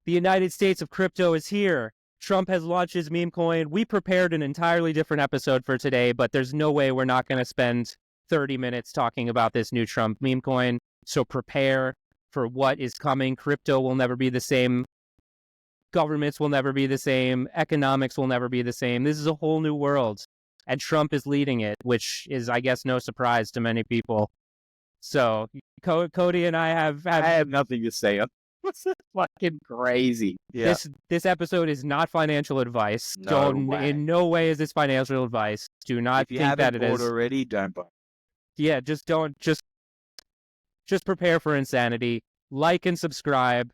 The United States of crypto is here. Trump has launched his meme coin. We prepared an entirely different episode for today, but there's no way we're not going to spend 30 minutes talking about this new Trump meme coin. So prepare for what is coming. Crypto will never be the same. Governments will never be the same. Economics will never be the same. This is a whole new world. And Trump is leading it, which is, I guess, no surprise to many people. So Cody and I have nothing to say. What's fucking crazy? Yeah. This episode is not financial advice. In no way is this financial advice. Do not think that it is. If you haven't bought already, don't buy. Yeah, just prepare for insanity. Like and subscribe.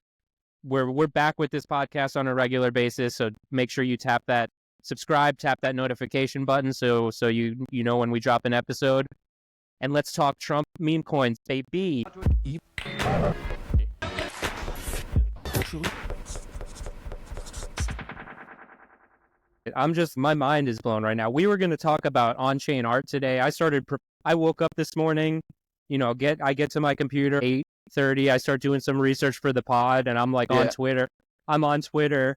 We're back with this podcast on a regular basis, so make sure you tap that subscribe, tap that notification button so you know when we drop an episode. And let's talk Trump meme coins, baby. My mind is blown right now. We were going to talk about on-chain art today. I woke up this morning, I get to my computer 8:30. I start doing some research for the pod, and I'm on Twitter. I'm on Twitter,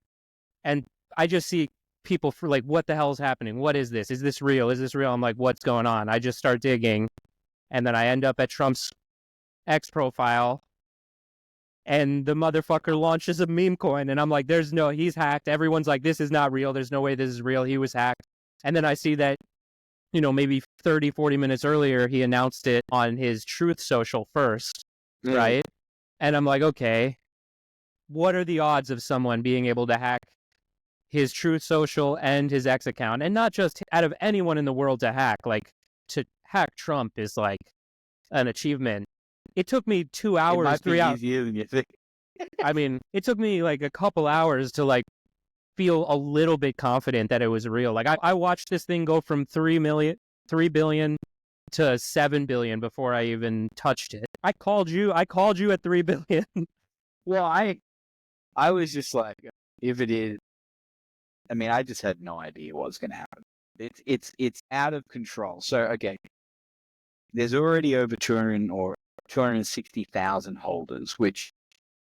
and I just see people for what the hell is happening? What is this? Is this real? Is this real? I'm like, what's going on? I just start digging, and then I end up at Trump's X profile, and the motherfucker launches a meme coin, and I'm like, he's hacked. Everyone's like, this is not real. There's no way this is real. He was hacked. And then I see that, maybe 30, 40 minutes earlier, he announced it on his Truth Social first, right? And I'm like, okay, what are the odds of someone being able to hack his Truth Social and his X account? And not just out of anyone in the world to hack. To hack Trump is an achievement. It took me 2 hours, 3 hours. Easier than you think. I mean, it took me a couple hours to feel a little bit confident that it was real. I watched this thing go from 3 billion to 7 billion before I even touched it. I called you at 3 billion. Well, I was just like, if it is, I mean, I just had no idea what was going to happen. It's out of control. So, okay, there's already over 260,000 holders, which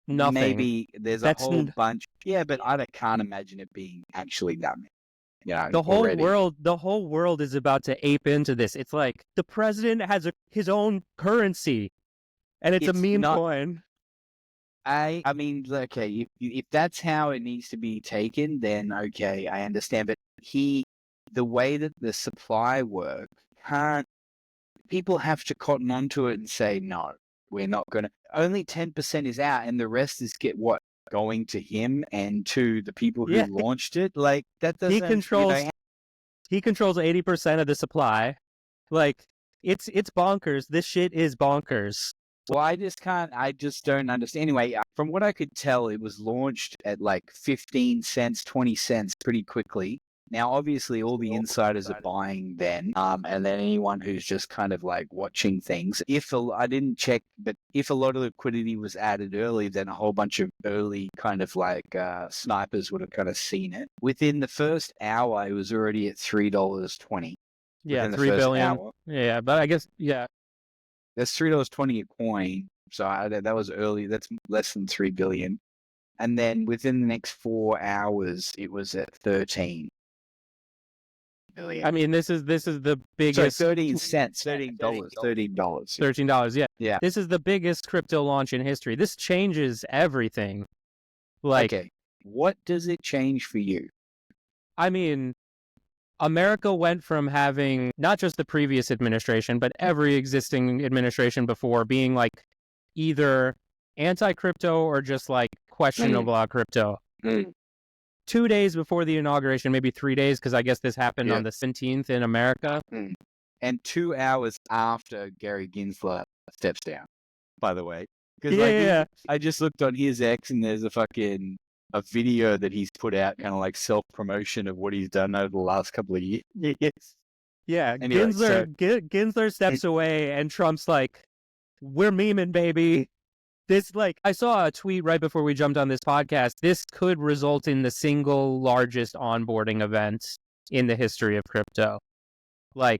nothing. Maybe there's a whole bunch. Yeah, but I can't imagine it being actually that many. The whole world is about to ape into this. It's like the president has his own currency, and it's a meme coin. I mean, okay, if that's how it needs to be taken, then okay, I understand. But the way that the supply works, people have to cotton onto it and say, no, we're not going to. Only 10% is out, and the rest is going to him and to the people who launched it. That doesn't. He controls 80% of the supply. It's bonkers. This shit is bonkers. Well, I just don't understand. Anyway, from what I could tell, it was launched at 15 cents, 20 cents pretty quickly. Now, obviously, all the insiders are buying then, and then anyone who's just kind of watching things. I didn't check, but if a lot of liquidity was added early, then a whole bunch of early kind of snipers would have kind of seen it. Within the first hour, it was already at $3.20. Yeah, 3 billion. Hour. Yeah, but I guess, that's $3.20 a coin. So that was early. That's less than 3 billion. And then within the next 4 hours, it was at 13 billion. I mean, this is the biggest. So 13 cents, $13. $13. Yeah. Yeah. This is the biggest crypto launch in history. This changes everything. Okay, what does it change for you? I mean, America went from having not just the previous administration, but every existing administration before being either anti-crypto or just questionable about crypto. 2 days before the inauguration, maybe 3 days, because I guess this happened on the 17th in America. And 2 hours after Gary Gensler steps down, by the way. Because I just looked on his X and there's a video that he's put out, kind of self-promotion of what he's done over the last couple of years. Yeah, anyway, Gensler steps away and Trump's like, we're memeing, baby. This, I saw a tweet right before we jumped on this podcast. This could result in the single largest onboarding event in the history of crypto. I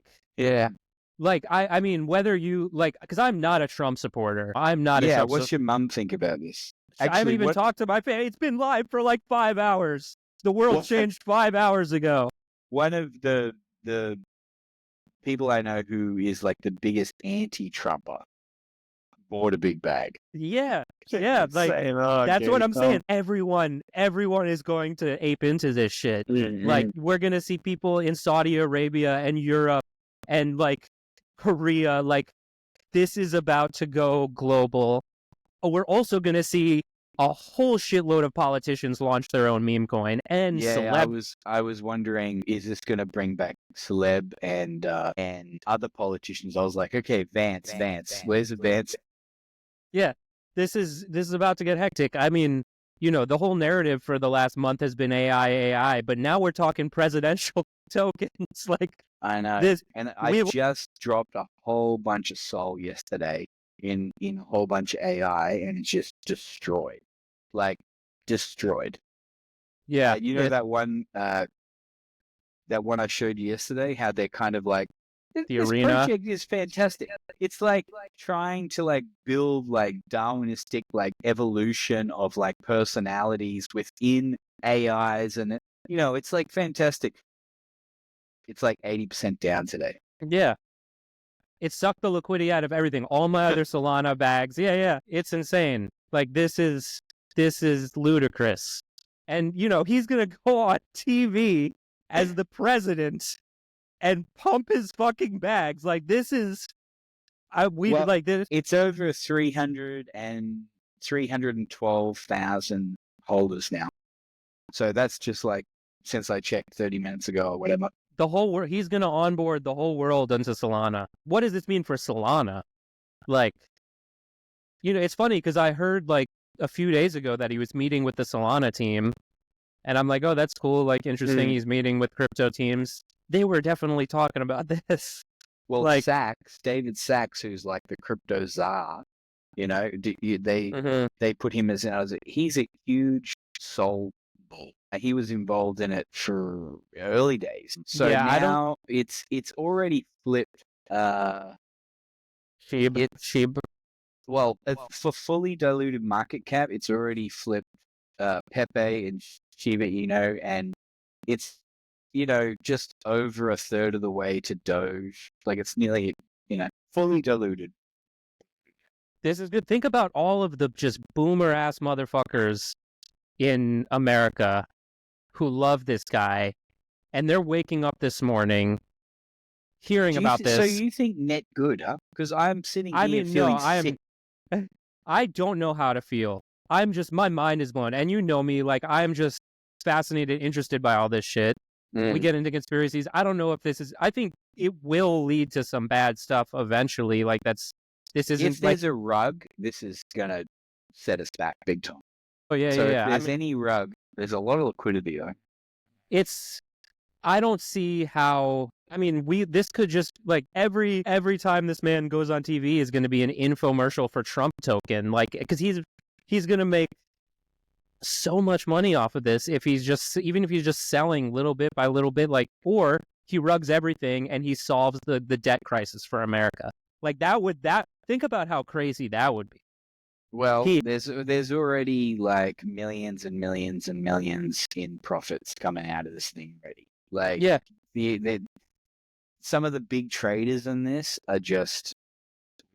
mean, whether you, because I'm not a Trump supporter. I'm not a Trump what's your mom think about this? I haven't even talked to my family. It's been live for like 5 hours. The world changed 5 hours ago. One of the people I know who is like the biggest anti-Trumper bought a big bag. Yeah, like that's what I'm saying. Everyone is going to ape into this shit. Like we're gonna see people in Saudi Arabia and Europe and like Korea. Like this is about to go global. We're also gonna see a whole shitload of politicians launch their own meme coin and celeb. I was wondering, is this going to bring back celeb and other politicians? I was like, okay, Vance, where's Vance? Yeah, this is about to get hectic. I mean, you know, the whole narrative for the last month has been AI, but now we're talking presidential tokens. Like I know, I just dropped a whole bunch of Sol yesterday in a whole bunch of AI, and it's just destroyed. Like destroyed. Yeah, you know that one I showed you yesterday, how they're kind of like the arena project is fantastic. It's like trying to like build like Darwinistic like evolution of like personalities within AIs, and you know, it's like fantastic. It's like 80% down today. Yeah. It sucked the liquidity out of everything. All my other Solana bags. Yeah. It's insane. Like this is ludicrous. And, you know, he's going to go on TV as the president and pump his fucking bags. Like, this is... like this. It's over 312,000 holders now. So that's just like, since I checked 30 minutes ago or whatever. The whole world... He's going to onboard the whole world into Solana. What does this mean for Solana? Like, you know, it's funny because I heard, like, a few days ago that he was meeting with the Solana team, and I'm like, oh, that's cool, like interesting. He's meeting with crypto teams. They were definitely talking about this. Well, like David Sachs, who's like the crypto czar, you know, they put him as he's a huge Sol bull. He was involved in it for early days. So yeah, now it's already flipped. Sheeb. Well, for fully diluted market cap, it's already flipped Pepe and Shiba Inu, and it's, you know, just over a third of the way to Doge. Like, it's nearly, you know, fully diluted. This is good. Think about all of the just boomer-ass motherfuckers in America who love this guy, and they're waking up this morning hearing about this. So you think net good, huh? Because I'm sitting here feeling sick. I don't know how to feel. My mind is blown. And you know me, like, I'm just fascinated, interested by all this shit. We get into conspiracies. I don't know if I think it will lead to some bad stuff eventually. Like, this isn't... If there's a rug, this is going to set us back big time. Oh, yeah, so if there's any rug, there's a lot of liquidity, though. I don't see how... I mean, this could just, like, every time this man goes on TV is going to be an infomercial for Trump token, like, because he's going to make so much money off of this even if he's just selling little bit by little bit, like, or he rugs everything and he solves the debt crisis for America. Like, think about how crazy that would be. Well, there's already like millions and millions and millions in profits coming out of this thing already. Like, yeah, some of the big traders in this are just,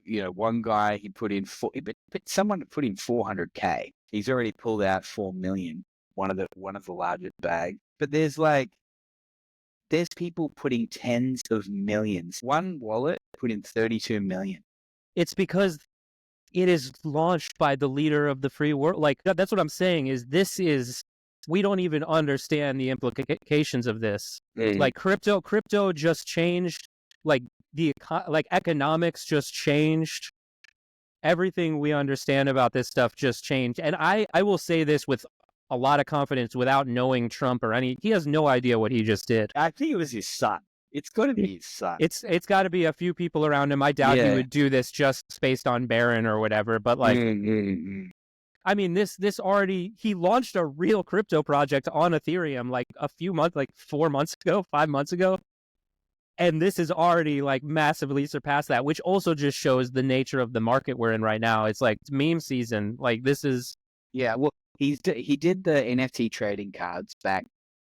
you know, one guy, he put in but someone put in 400K. He's already pulled out 4 million. One of the largest bags. But there's people putting tens of millions. One wallet put in 32 million. It's because it is launched by the leader of the free world. Like, that's what I'm saying. We don't even understand the implications of this. Like, crypto just changed. Like, economics just changed. Everything we understand about this stuff just changed. And I will say this with a lot of confidence without knowing Trump he has no idea what he just did. I think it was his son. It's got to be his son. It's got to be a few people around him. I doubt he would do this just based on Barron or whatever. But like, I mean, he launched a real crypto project on Ethereum like a few months, like 4 months ago, 5 months ago. And this is already like massively surpassed that, which also just shows the nature of the market we're in right now. It's like meme season. Like, this is Yeah, well, he did the NFT trading cards back,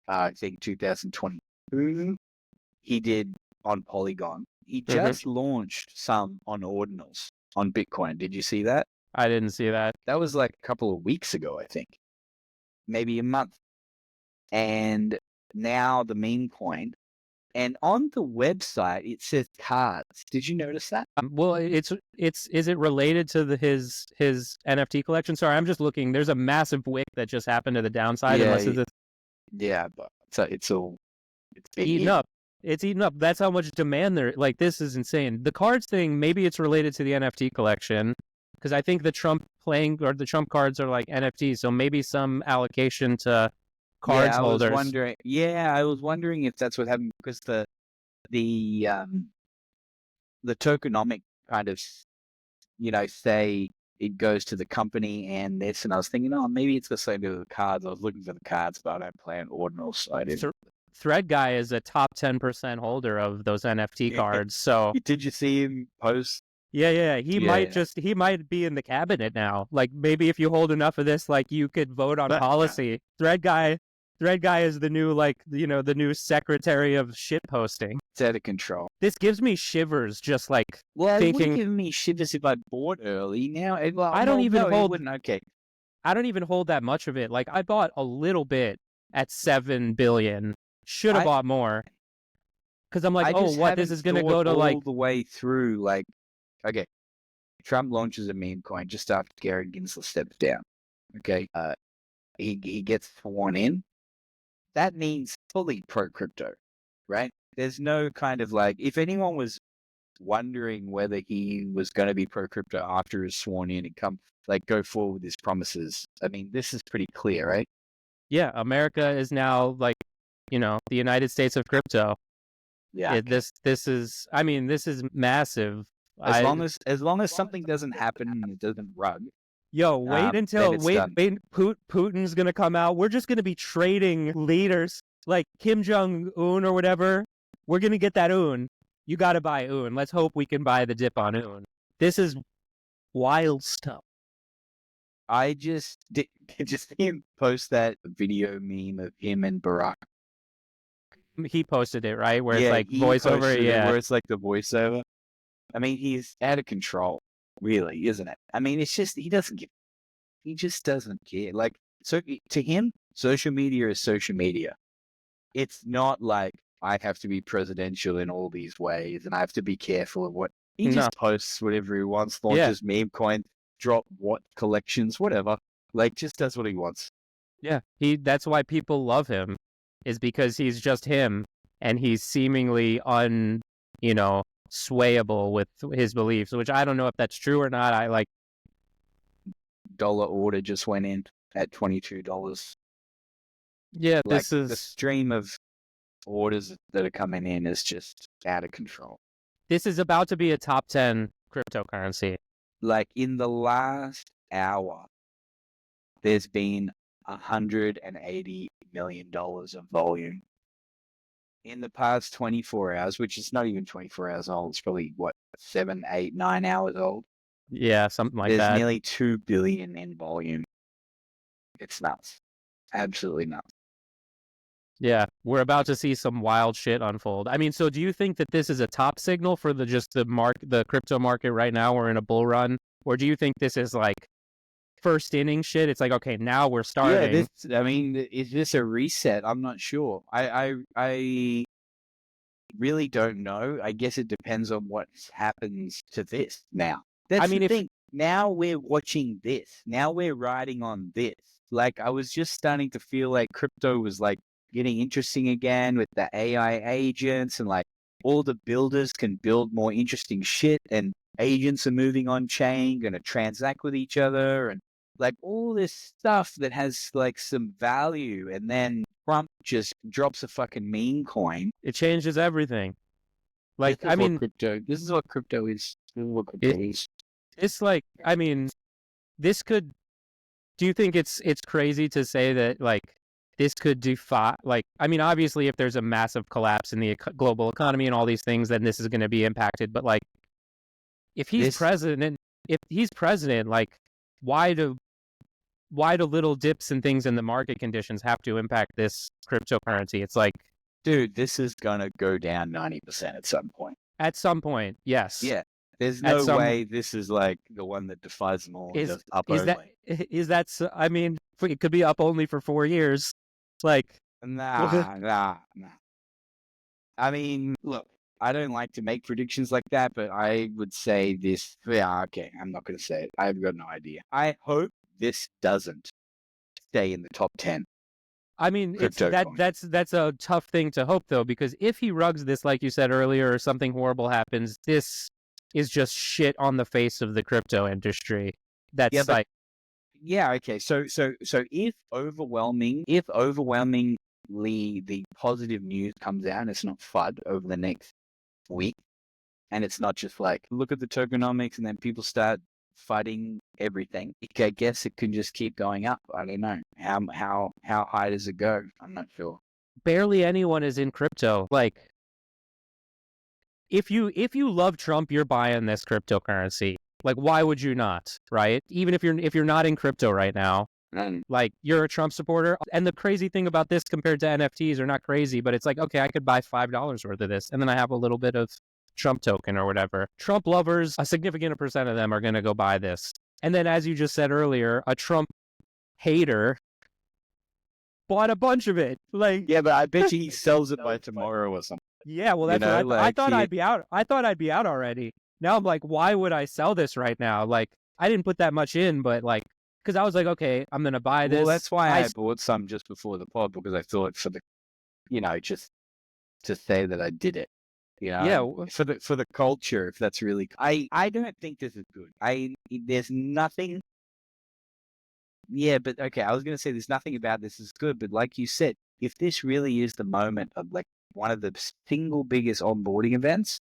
I think 2022. He did on Polygon. He Hmm. just launched some on ordinals on Bitcoin. Did you see that? I didn't see that. That was like a couple of weeks ago, I think, maybe a month. And now the meme coin. And on the website, it says cards. Did you notice that? Well, is it related to his NFT collection? Sorry, I'm just looking. There's a massive wick that just happened to the downside. Yeah, Unless it's yeah, but it's been eaten up. It's eaten up. That's how much demand there. Like, this is insane. The cards thing, maybe it's related to the NFT collection, because I think the Trump cards are like NFTs, so maybe some allocation to cards holders. I was wondering if that's what happened, because the tokenomic kind of, say it goes to the company and this, and I was thinking, oh, maybe it's the same to the cards. I was looking for the cards, but I don't play on ordinals, so I didn't. Thread Guy is a top 10% holder of those NFT cards. So did you see him post? Yeah. He might be in the cabinet now. Like, maybe if you hold enough of this, like, you could vote on policy. Thread Guy is the new, like, the new secretary of shit posting. It's out of control. This gives me shivers, just like thinking. It would give me shivers if I bought early. Now I don't even hold. Okay. I don't even hold that much of it. Like, I bought a little bit at 7 billion. Should have bought more. Because I'm like, this is gonna go to all the way through. Like, okay, Trump launches a meme coin just after Gary Gensler steps down. Okay, he gets sworn in. That means fully pro crypto, right? There's no kind of like, if anyone was wondering whether he was going to be pro crypto after he was sworn in and go forward with his promises, I mean, this is pretty clear, right? Yeah, America is now like, the United States of crypto. Yeah. This is massive. As long as something doesn't happen and it doesn't rug. Yo, wait Putin's gonna come out. We're just gonna be trading leaders like Kim Jong-un or whatever. We're gonna get that un. You gotta buy un. Let's hope we can buy the dip on un. This is wild stuff. I just did see him post that video meme of him and Barack. He posted it, right? Where it's like voiceover, where it's like the voiceover. I mean, he's out of control, really, isn't it? I mean, it's just he just doesn't care. Like, so to him, social media is social media. It's not like I have to be presidential in all these ways and I have to be careful of what he just posts whatever he wants, launches meme coin, drop what collections, whatever. Like, just does what he wants. Yeah, that's why people love him, is because he's just him and he's seemingly swayable with his beliefs, which I don't know if that's true or not. I like dollar order just went in at $22. Yeah, like, this is the stream of orders that are coming in is just out of control. This is about to be a top 10 cryptocurrency. Like, in the last hour, there's been $180 million of volume. In the past 24 hours, which is not even 24 hours old, it's probably, 7, 8, 9 hours old? Yeah, something like that. There's nearly 2 billion in volume. It's nuts. Absolutely nuts. Yeah, we're about to see some wild shit unfold. I mean, so do you think that this is a top signal for the crypto market right now? We're in a bull run, or do you think this is like first inning shit? It's like, okay, now we're starting. Yeah, is this a reset? I'm not sure. I really don't know. I guess it depends on what happens to this now. That's the thing. Now we're watching this. Now we're riding on this. Like, I was just starting to feel like crypto was like getting interesting again with the AI agents, and like all the builders can build more interesting shit, and agents are moving on chain, going to transact with each other, and like all this stuff that has like some value. And then Trump just drops a fucking meme coin. It changes everything. Like, this is what crypto is. It's like, this could, do you think it's crazy to say that like this could defy, like, obviously if there's a massive collapse in the global economy and all these things, then this is going to be impacted. But like, if he's president, like, why do why do little dips and things in the market conditions have to impact this cryptocurrency? It's like, dude, this is gonna go down 90% at some point. at some point, yes. Yeah. There's no way this is like the one that defies them all. Just up only. I mean, it could be up only for 4 years. Like, nah. I mean, look, I don't like to make predictions like that, but I would say this. Yeah, okay, I'm not going to say it. I've got no idea. I hope this doesn't stay in the top 10. I mean, that's a tough thing to hope, though, because if he rugs this, like you said earlier, or something horrible happens, this is just shit on the face of the crypto industry. That's okay. So if overwhelmingly the positive news comes out and it's not FUD over the next week, and it's not just like, look at the tokenomics and then people start FUDding everything, I guess it can just keep going up. I don't know. How high does it go? I'm not sure. Barely anyone is in crypto. Like, if you love Trump, you're buying this cryptocurrency. Like, why would you not, right? Even if you're not in crypto right now, like, you're a Trump supporter. And the crazy thing about this compared to NFTs, are not crazy, but it's like, okay, I could buy $5 worth of this, and then I have a little bit of Trump token or whatever. Trump lovers, a significant percent of them are going to go buy this. And then, as you just said earlier, a Trump hater bought a bunch of it. Like, yeah, but I bet you he sells it by tomorrow or something. Yeah, well, that's what I thought. I'd be out. I thought I'd be out already. Now I'm like, why would I sell this right now? Like, I didn't put that much in, but like, because I was like, okay, I'm gonna buy this. Well, that's why I bought some just before the pod, because I thought for the, just to say that I did it. Yeah, for the culture, if that's really, I don't think this is good. There's nothing. Yeah, but okay, I was gonna say there's nothing about this is good, but like you said, if this really is the moment of like one of the single biggest onboarding events,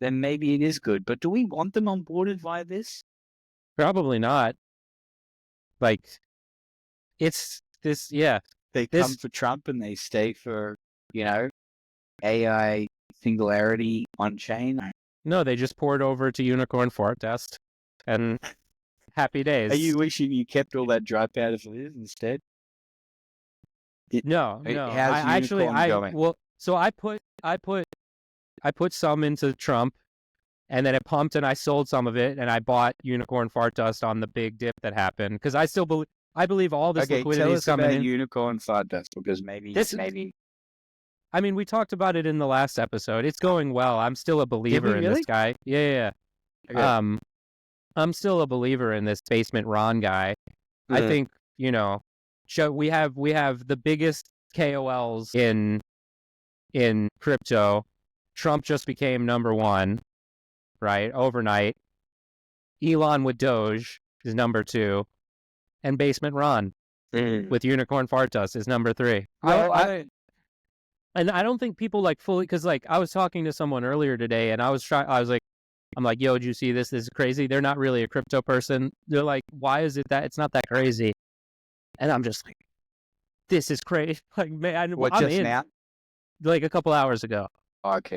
then maybe it is good. But do we want them onboarded via this? Probably not. Like, it's this, yeah. They come for Trump and they stay for, AI singularity on chain. No, they just poured over to Unicorn Fart Dust and happy days. Are you wishing you kept all that dry powder for this instead? No. How's Unicorn going? Well, so I put some into Trump, and then it pumped, and I sold some of it, and I bought Unicorn Fart Dust on the big dip that happened, because I still believe all this liquidity is coming in. Tell us about Unicorn Fart Dust, because maybe. I mean, we talked about it in the last episode. It's going well. I'm still a believer in this guy. Yeah. Okay. I'm still a believer in this Basement Ron guy. Mm-hmm. I think, we have the biggest KOLs in crypto. Trump just became number one, right? Overnight. Elon with Doge is number 2, and Basement Ron with Unicorn Fart Dust is number 3. And I don't think people like fully, because like I was talking to someone earlier today, and I'm like, yo, did you see this? This is crazy. They're not really a crypto person. They're like, why is it that it's not that crazy? And I'm just like, this is crazy. Like, man, now? Like a couple hours ago. Okay.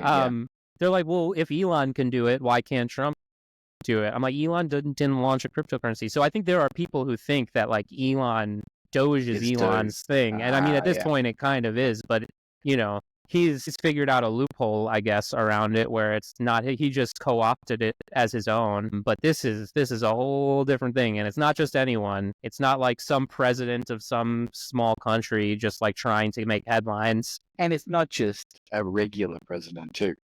They're like, well, if Elon can do it, why can't Trump do it? I'm like, Elon didn't launch a cryptocurrency. So I think there are people who think that like Doge is Elon's thing. And I mean, at this point, it kind of is, but he's figured out a loophole, I guess, around it where it's not, he just co-opted it as his own. But this is a whole different thing. And it's not just anyone. It's not like some president of some small country just like trying to make headlines. And it's not just a regular president too.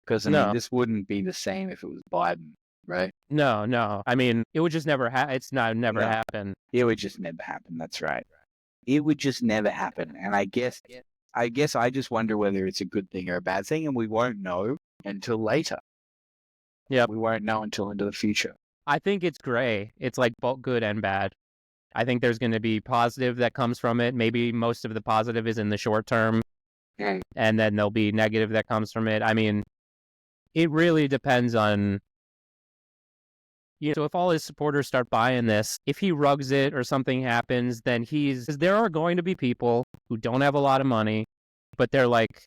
Because I mean, this wouldn't be the same if it was Biden, right? No. I mean, it would just never happen. It's never happen. It would just never happen. That's right. It would just never happen. And I guess I just wonder whether it's a good thing or a bad thing, and we won't know until later. Yeah, we won't know until into the future. I think it's gray. It's like both good and bad. I think there's going to be positive that comes from it. Maybe most of the positive is in the short term, and then there'll be negative that comes from it. I mean, it really depends on. So if all his supporters start buying this, if he rugs it or something happens, then there are going to be people who don't have a lot of money, but they're like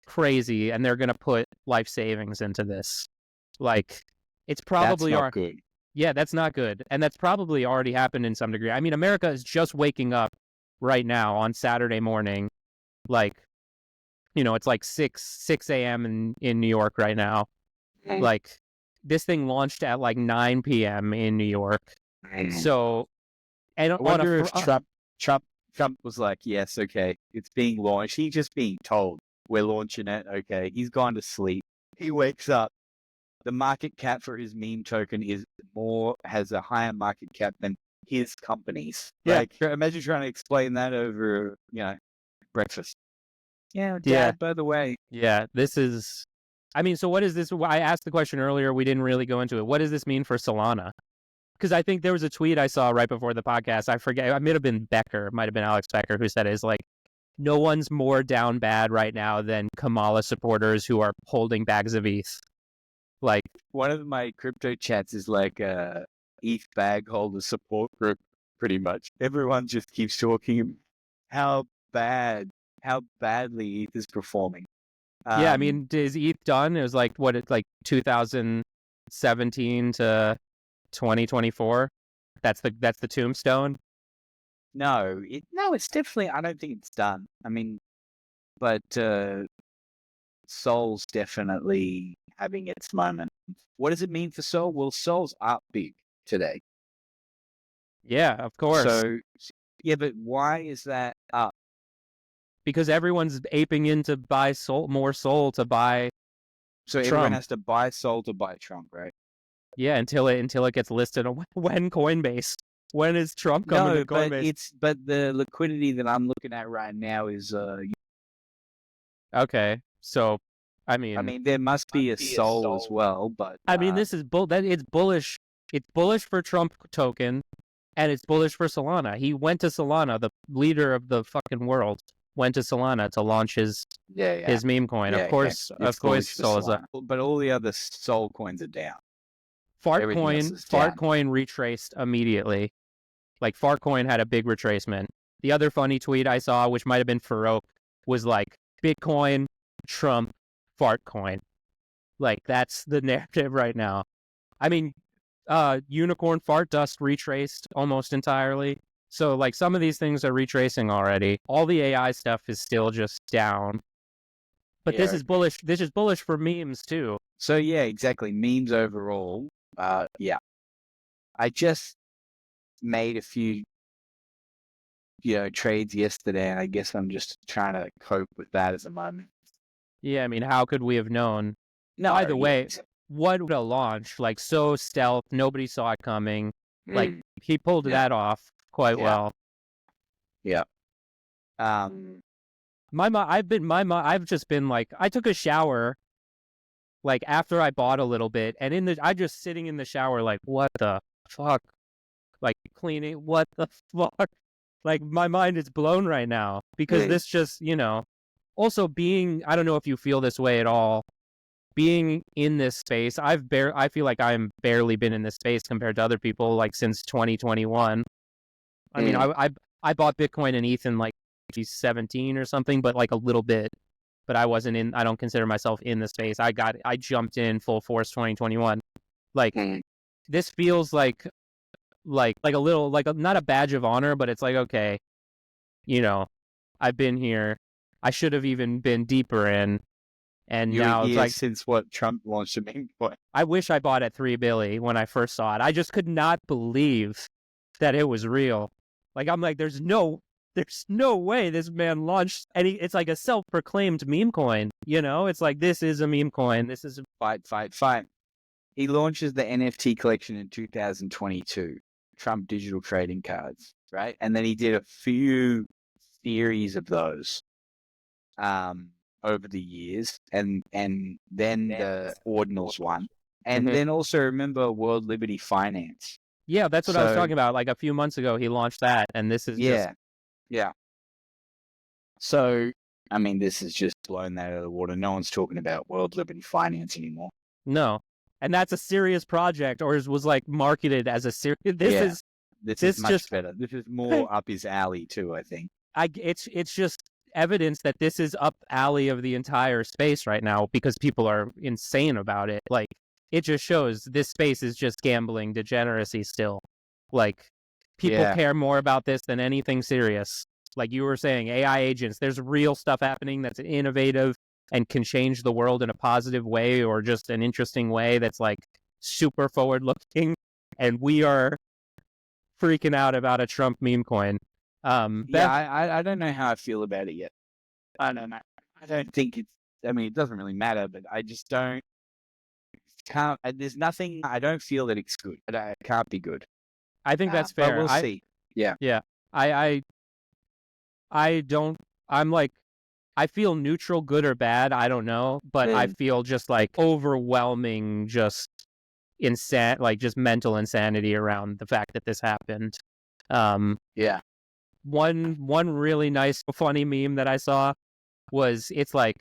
crazy and they're going to put life savings into this. Like, it's probably That's not good. Yeah, that's not good. And that's probably already happened in some degree. I mean, America is just waking up right now on Saturday morning. Like, it's like 6 a.m. in New York right now. Like, this thing launched at like 9 p.m. in New York. So, and I on wonder if Trump was like, yes, okay, it's being launched. He's just being told we're launching it. Okay, he's gone to sleep. He wakes up. The market cap for his meme token has a higher market cap than his companies. Yeah. Like, imagine trying to explain that over, breakfast. Yeah, Dad, Yeah. by the way. Yeah, so what is this? I asked the question earlier. We didn't really go into it. What does this mean for Solana? Because I think there was a tweet I saw right before the podcast. I forget. It might have been Becker. It might have been Alex Becker who said it's like, no one's more down bad right now than Kamala supporters who are holding bags of ETH. Like, one of my crypto chats is like a ETH bag holder support group, pretty much. Everyone just keeps talking how badly ETH is performing. Yeah, I mean, is ETH done? It was like, it's like 2017 to 2024. That's the tombstone. No, it's definitely, I don't think it's done. I mean, but Sol's definitely having its moment. What does it mean for Sol? Well, Sol's up big today. Yeah, of course. So, yeah, but why is that up? Because everyone's aping in to buy more Sol to buy. So Trump. Everyone has to buy Sol to buy Trump, right? Yeah, until it gets listed on when Coinbase. When is Trump coming to Coinbase? But the liquidity that I'm looking at right now is okay. So, I mean, there must be a Sol as well, but I mean, this is it's bullish. It's bullish for Trump token, and it's bullish for Solana. He went to Solana, the leader of the fucking world, went to Solana to launch his meme coin. Of course, Sol is up. But all the other Sol coins are down. Fartcoin retraced immediately. Like, Fartcoin had a big retracement. The other funny tweet I saw, which might have been Farouk, was like, Bitcoin, Trump, Fartcoin. Like, that's the narrative right now. I mean, Unicorn Fart Dust retraced almost entirely. So, like, some of these things are retracing already. All the AI stuff is still just down. But this is bullish. This is bullish for memes, too. So, yeah, exactly. Memes overall. Yeah. I just made a few, trades yesterday, and I guess I'm just trying to cope with that at the moment. Yeah, I mean, how could we have known? No, by the way, what a launch! Like, so stealth, nobody saw it coming. Like, he pulled that off quite well. Yeah. I've just been like, I took a shower, like, after I bought a little bit, and I just sitting in the shower, like, what the fuck? Like, cleaning, what the fuck? Like, my mind is blown right now because this just, also I don't know if you feel this way at all, being in this space, I feel like I'm barely been in this space compared to other people, like, since 2021. I mean, I bought Bitcoin and ETH in like 2017 or something, but like a little bit. But I don't consider myself in the space. I jumped in full force 2021. Like, this feels like a little, like, not a badge of honor, but it's like, okay, I've been here. I should have even been deeper in. And now it's like, since what Trump launched a meme coin. I wish I bought at $3 billion when I first saw it. I just could not believe that it was real. Like, I'm like, there's no way this man launched it's like a self-proclaimed meme coin. It's like, this is a meme coin. This is Fight. He launches the NFT collection in 2022, Trump digital trading cards, right? And then he did a few series of those over the years, and then the ordinals one. And then also, remember, World Liberty Finance. Yeah, that's what I was talking about. Like, a few months ago, he launched that, and this is Yeah. So, I mean, this is just blown that out of the water. No one's talking about World Liberty Finance anymore. No. And that's a serious project, or was like marketed as a serious. This is much just better. This is more up his alley too, I think. It's just evidence that this is up alley of the entire space right now because people are insane about it. Like, it just shows this space is just gambling degeneracy still. Like, people care more about this than anything serious. Like you were saying, AI agents, there's real stuff happening that's innovative and can change the world in a positive way or just an interesting way that's like super forward looking. And we are freaking out about a Trump meme coin. Beth, I don't know how I feel about it yet. I don't know. I don't think it's, I mean, it doesn't really matter, but I just can't, there's nothing, I don't feel that it's good. It can't be good. I think that's fair. But we'll see. Yeah. Yeah. I don't, I'm like, I feel neutral, good or bad. I don't know, but I feel just like overwhelming, just like just mental insanity around the fact that this happened. Yeah. One really nice, funny meme that I saw was it's like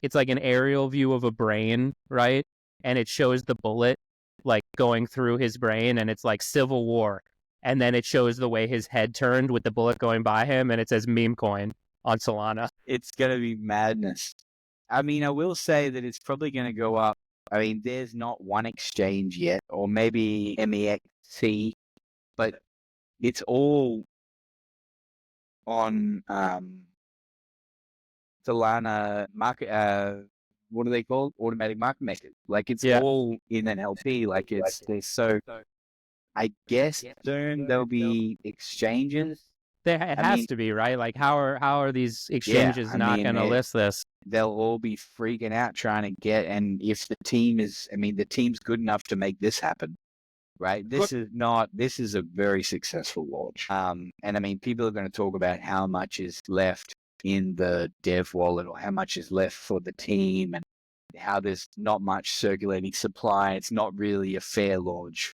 an aerial view of a brain, right? And it shows the bullet like going through his brain, and it's like Civil War. And then it shows the way his head turned with the bullet going by him, and it says meme coin on Solana. It's going to be madness. I mean, I will say that it's probably going to go up. I mean, there's not one exchange yet, or maybe MEXC, but it's all on Solana market. What do they call automatic market makers? Like it's all in an LP. Like so. I guess soon there'll be exchanges. It has to be, right? Like how are these exchanges not going to list this? They'll all be freaking out trying to get. And if the team is, I mean, the team's good enough to make this happen, right? This is a very successful launch. And I mean, people are going to talk about how much is left in the dev wallet or how much is left for the team and how there's not much circulating supply. It's not really a fair launch.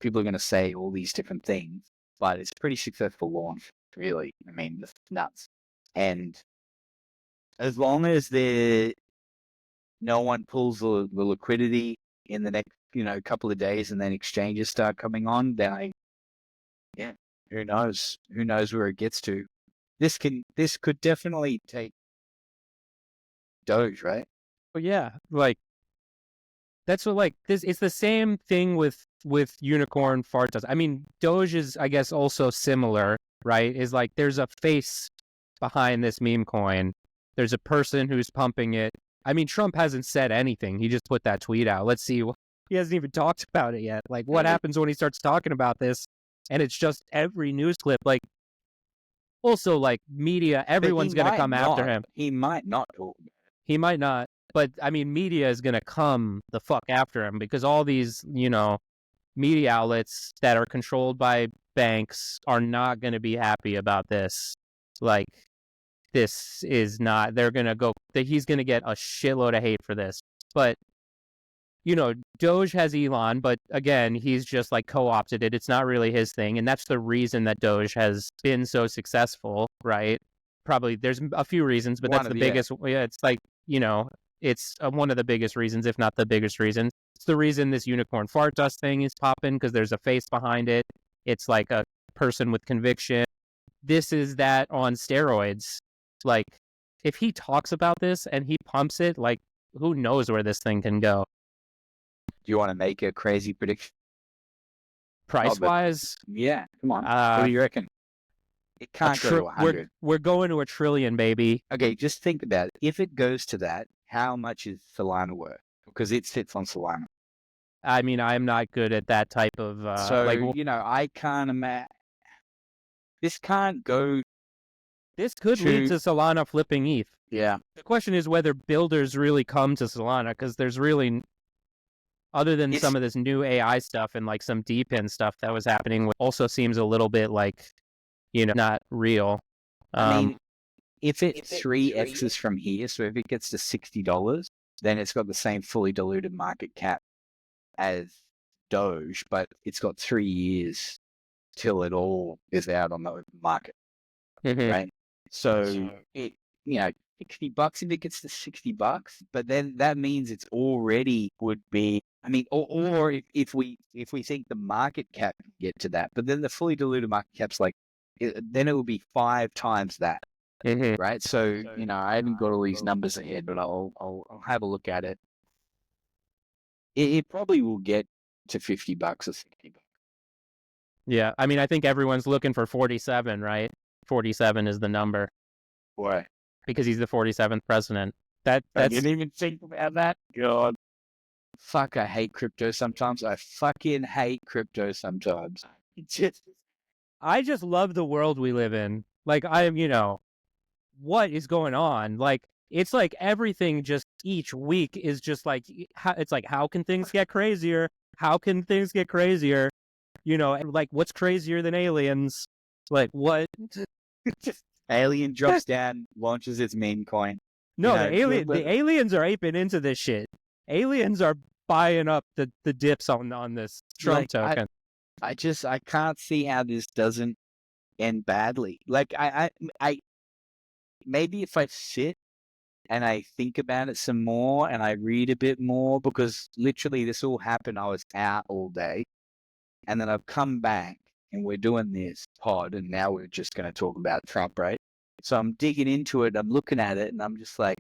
People are going to say all these different things, but it's a pretty successful launch, really. I mean, it's nuts. And as long as no one pulls the liquidity in the next, couple of days and then exchanges start coming on, then who knows? Who knows where it gets to? This could definitely take Doge, right? Well, yeah, like that's what like this. It's the same thing with unicorn fart does. I mean, Doge is, I guess, also similar, right? Is like there's a face behind this meme coin. There's a person who's pumping it. I mean, Trump hasn't said anything. He just put that tweet out. Let's see. He hasn't even talked about it yet. Like, what happens when he starts talking about this? And it's just every news clip. Like, also, like, media, everyone's going to come after him. He might not talk about it. He might not. But, I mean, media is going to come the fuck after him because all these, media outlets that are controlled by banks are not going to be happy about this. Like, this is not, they're going to go, he's going to get a shitload of hate for this. But, Doge has Elon, but again, he's just like co-opted it. It's not really his thing. And that's the reason that Doge has been so successful, right? Probably there's a few reasons, but that's the biggest. Yeah, it's like, it's one of the biggest reasons, if not the biggest reason. It's the reason this unicorn fart dust thing is popping because there's a face behind it. It's like a person with conviction. This is that on steroids. Like, if he talks about this and he pumps it, like, who knows where this thing can go? Do you want to make a crazy prediction? Price-wise? Yeah, come on. What do you reckon? It can't go to 100. We're going to $1 trillion, baby. Okay, just think about it. If it goes to that, how much is Solana worth? Because it sits on Solana. I mean, I'm not good at that type of... I can't imagine... This can't go... This could lead to Solana flipping ETH. Yeah. The question is whether builders really come to Solana, because there's really... Other than some of this new AI stuff and like some DeepIn stuff that was happening, which also seems a little bit like, not real. I mean, if it 3x's from here, so if it gets to $60, then it's got the same fully diluted market cap as Doge, but it's got 3 years till it all is out on the open market, right? So it, $60 if it gets to $60, but then that means it's already would be. I mean, or if we think the market cap can get to that, but then the fully diluted market cap's like, then it will be 5 times that, right? So I haven't got all these numbers ahead, but I'll have a look at it. it probably will get to $50 or $60. Yeah, I mean, I think everyone's looking for 47, right? 47 is the number. Why? Because he's the 47th president. I That's didn't even think about that. God. Fuck, I hate crypto sometimes. I fucking hate crypto sometimes. I just love the world we live in. Like, what is going on? Like, it's like everything just each week is just like, it's like, how can things get crazier? How can things get crazier? Like, what's crazier than aliens? Like, what? Alien drops down, launches its meme coin. No, the aliens are aping into this shit. Aliens are buying up the dips on this Trump token. I can't see how this doesn't end badly. Like I maybe if I sit and I think about it some more and I read a bit more, because literally this all happened. I was out all day, and then I've come back and we're doing this pod, and now we're just going to talk about Trump, right? So I'm digging into it. I'm looking at it, and I'm just like,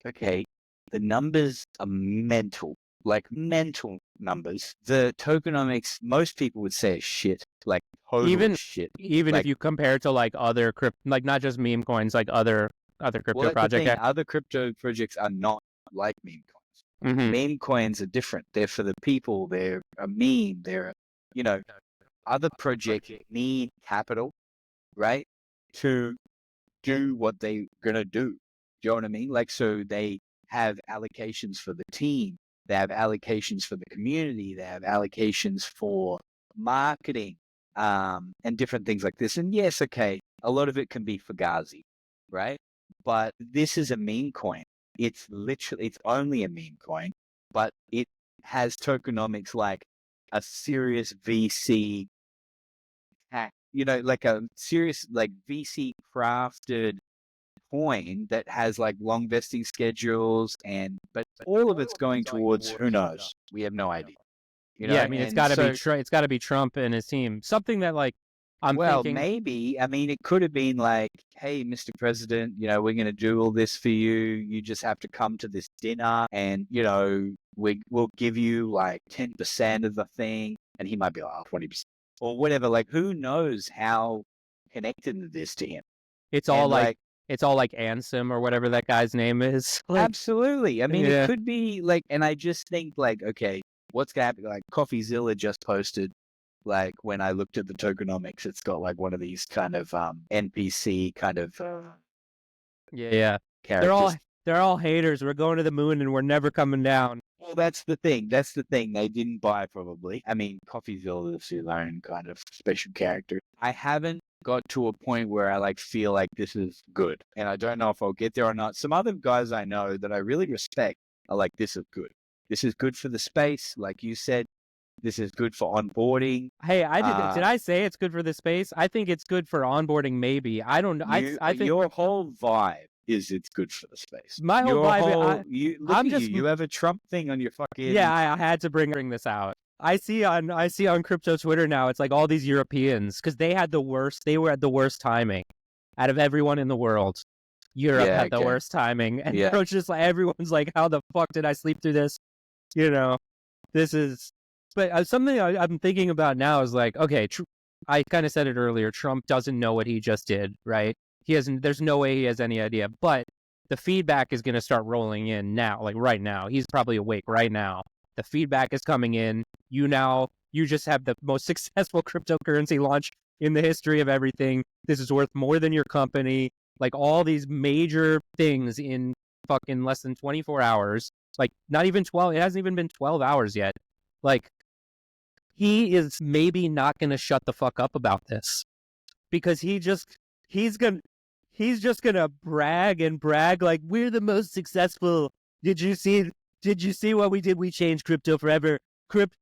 okay, the numbers are mental. Like mental numbers. The tokenomics, most people would say is shit. Like total shit. Even if you compare it to like other like not just meme coins, like other crypto projects. Other crypto projects are not like meme coins. Mm-hmm. Meme coins are different. They're for the people. They're a meme. They're, other projects need capital, right, to do what they're gonna do. Do you know what I mean? Like, so they have allocations for the team. They have allocations for the community. They have allocations for marketing, and different things like this. And yes, okay, a lot of it can be fugazi, right? But this is a meme coin. It's only a meme coin, but it has tokenomics like a serious VC hack, like a serious, like VC crafted coin that has like long vesting schedules, but all of it's going towards, who knows? We have no idea. Yeah, I mean, it's got to be Trump and his team. Something that like I'm thinking. Maybe. I mean, it could have been like, hey, Mr. President, we're going to do all this for you. You just have to come to this dinner, and we'll give you like 10% of the thing, and he might be like 20% or whatever. Like, who knows how connected it is to him? It's all like Ansem or whatever that guy's name is. Like, absolutely. I mean, it could be like, and I just think like, okay, what's going to happen? Like, CoffeeZilla just posted, like, when I looked at the tokenomics, it's got like one of these kind of NPC kind of characters. They're all haters. We're going to the moon and we're never coming down. Well, that's the thing. They didn't buy, probably. I mean, CoffeeZilla is his own kind of special character. I haven't got to a point where I like feel like this is good, and I don't know if I'll get there or not. Some other guys I know that I really respect are like, this is good. This is good for the space, like you said. This is good for onboarding. Hey, did I say it's good for the space? I think it's good for onboarding. Maybe, I don't know. I think your whole vibe is it's good for the space. My whole vibe. You have a Trump thing on your fucking. Yeah, I had to bring this out. I see on crypto Twitter now. It's like all these Europeans, because they had the worst. They were at the worst timing out of everyone in the world. Europe had the worst timing, and it's just like everyone's like, "How the fuck did I sleep through this?" This is. But something I'm thinking about now is like, okay, I kind of said it earlier. Trump doesn't know what he just did, right? He hasn't. There's no way he has any idea. But the feedback is going to start rolling in now, like right now. He's probably awake right now. The feedback is coming in. You just have the most successful cryptocurrency launch in the history of everything. This is worth more than your company. Like all these major things in fucking less than 24 hours. Like not even 12. It hasn't even been 12 hours yet. Like, he is maybe not going to shut the fuck up about this, because he's just going to brag like, we're the most successful. Did you see what we did? We changed crypto forever.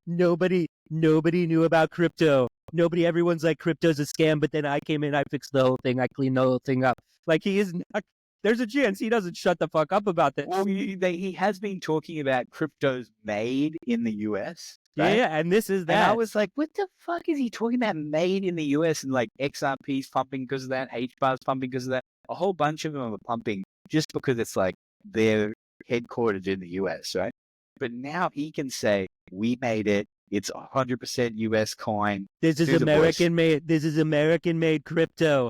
Nobody knew about crypto. Everyone's like, crypto's a scam, but then I came in, I fixed the whole thing. I cleaned the whole thing up. Like, he is not. There's a chance he doesn't shut the fuck up about this. Well, he has been talking about cryptos made in the US. Right? Yeah, and this is that. And I was like, what the fuck is he talking about made in the US? And like XRP's pumping because of that, HBAR's pumping because of that. A whole bunch of them are pumping just because it's like they're headquartered in the US, right? But now he can say, we made it. It's 100% US coin. This is American made. This is American made crypto.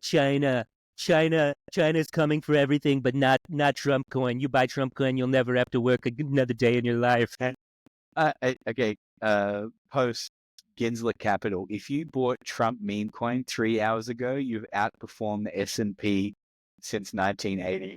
China's coming for everything, but not Trump coin. You buy Trump coin, you'll never have to work another day in your life. Okay. Post Gensler Capital. If you bought Trump meme coin 3 hours ago, you've outperformed the S&P since 1980.